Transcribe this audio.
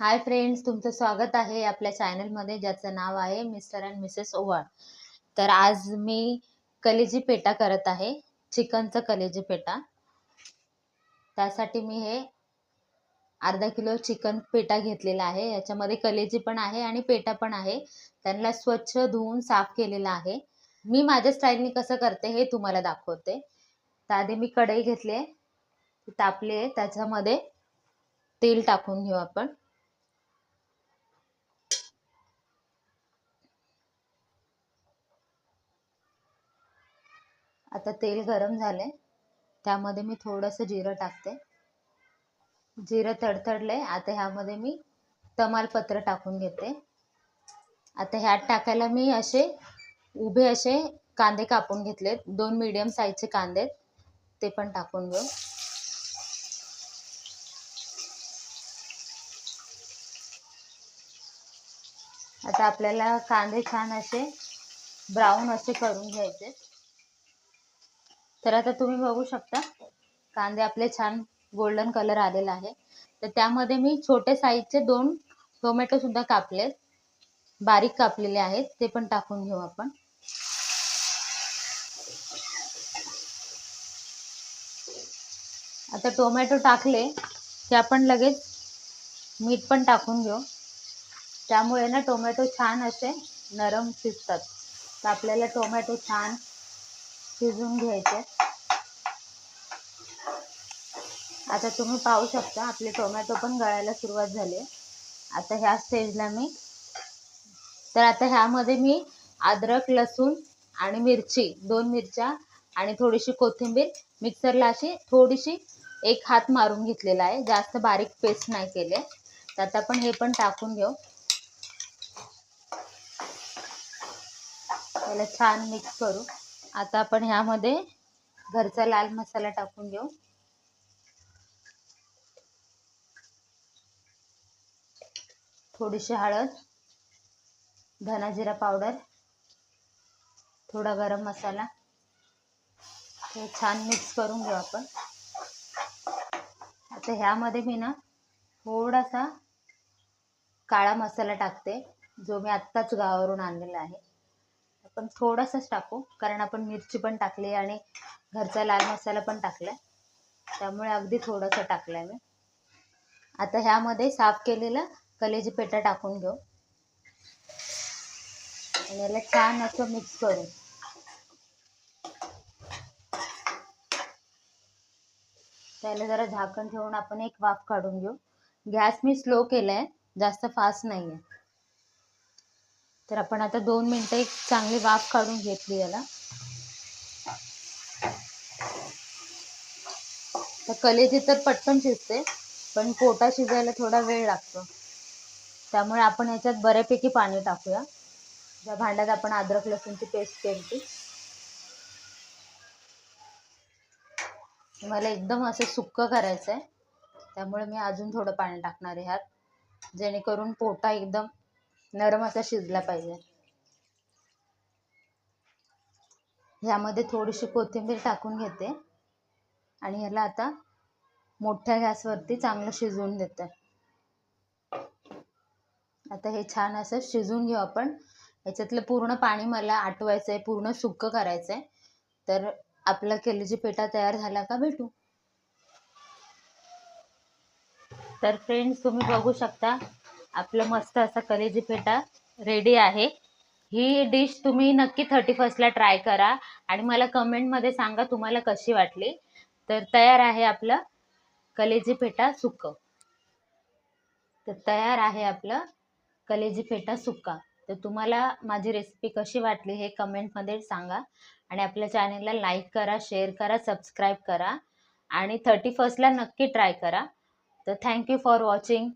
Hi friends, तुमचं स्वागत आहे आपल्या चॅनलमध्ये ज्याचं नाव आहे मिस्टर अँड मिसेस ओवाळ. तर आज मी कलेजी पेटा करत आहे, चिकनचा कलेजी पेटा. त्यासाठी मी हे अर्धा किलो चिकन पेटा घेतलेला आहे. याच्यामध्ये कलेजी पण आहे आणि पेटा पण आहे. त्यांना स्वच्छ धुवून साफ केलेला आहे. मी माझ्या स्टाईलने कसं करते हे तुम्हाला दाखवते. तर आधी मी कढई घेतली, तापली आहे, त्याच्यामध्ये तेल टाकून घेऊ आपण. आता तेल गरम झाले, त्यामध्ये मी थोडंसं जिरं टाकते. जिरं तडतडले, आता ह्यामध्ये मी तमालपत्र टाकून घेते. आता ह्यात टाकायला मी उभे असे कांदे कापून घेतलेत, 2 मीडियम साईजचे कांदे, ते पण टाकून घेऊ. आता आपल्याला कांदे छान असे ब्राऊन असे करून घ्यायचे. तर आता तुम्ही बघू शकता कांदे आपले छान गोल्डन कलर आलेला आहे. तर त्यामध्ये मी छोटे साईजचे 2 टोमॅटो सुद्धा कापलेत, बारीक कापलेले आहेत, ते पण टाकून घेऊ आपण. आता टोमॅटो टाकले की आपण लगेच मीठ पण टाकून घेऊ. त्यामुळे ना टोमॅटो छान असे नरम शिजतात. तर आपल्याला टोमॅटो छान शिजून घ्यायचे. आता तुम्ही पाहू शकता आपले टोमॅटो पण गळायला सुरुवात झाली. आता ह्या स्टेजला आता ह्यामध्ये मी अद्रक, लसूण आणि मिरची, 2 मिरच्या आणि थोडीशी कोथिंबीर मिक्सरला अशी थोडीशी 1 हात मारून घेतलेला आहे. जास्त बारीक पेस्ट नाही केले. तर आता आपण हे पण टाकून घेऊ. त्याला छान मिक्स करू. आता आपण ह्यामध्ये घरचा लाल मसाला टाकून घेऊ. थोडीशी हळद, धना जिरा पावडर, थोडा गरम मसाला, हे छान मिक्स करून घेऊ आपण. आता ह्यामध्ये मी थोडासा काळा मसाला टाकते, जो मी आत्ताच गावावरून आणलेला आहे. आपण थोडासाच टाकू, कारण आपण मिरची पण टाकली आणि घरचा लाल मसाला पण टाकलाय, त्यामुळे अगदी थोडासा टाकलाय मी. आता ह्यामध्ये साफ केलेला कलेजी पेटा टाकून घेऊ आणि याला छान असं मिक्स करू. त्याला जरा झाकण ठेवून आपण एक वाफ काढून घेऊ. गॅस मी स्लो केलाय, जास्त फास्ट नाहीये. तर आपण आता 2 मिनिटं एक चांगली वाफ काढून घेतली याला. तर कलेजी तर पटकन शिजते, पण पोटा शिजायला थोडा वेळ लागतो. त्यामुळे आपण याच्यात बऱ्यापैकी पाणी टाकूया. ज्या भांड्यात आपण अद्रक लसूणची पेस्ट केली, मला एकदम असं सुक्क करायचं आहे, त्यामुळे मी अजून थोडं पाणी टाकणार आहे ह्यात, जेणेकरून पोटा एकदम नरम असा शिजला पाहिजे. ह्यामध्ये थोडीशी कोथिंबीर टाकून घेते आणि ह्याला आता मोठ्या गॅसवरती चांगलं शिजवून देते. आता हे छान असं शिजवून घेऊ आपण. याच्यातलं पूर्ण पाणी मला आटवायचं आहे, पूर्ण सुक्क करायचं आहे. तर आपला कलेजी पेटा तयार झाला का भेटू. तर फ्रेंड्स, तुम्ही बघू शकता आपलं मस्त असा कलेजी पेटा रेडी आहे. ही डिश तुम्ही नक्की 31st ट्राय करा आणि मला कमेंटमध्ये सांगा तुम्हाला कशी वाटली. तर तयार आहे आपलं कलेजी पेटा सुक्क. तर तयार आहे आपलं कलेजी पेटा सुक्का. तर तुम्हाला माझी रेसिपी कशी वाटली हे कमेंटमध्ये सांगा आणि आपल्या चॅनलला लाईक करा, शेअर करा, सबस्क्राईब करा आणि 31st नक्की ट्राय करा. तर थँक्यू फॉर वॉचिंग.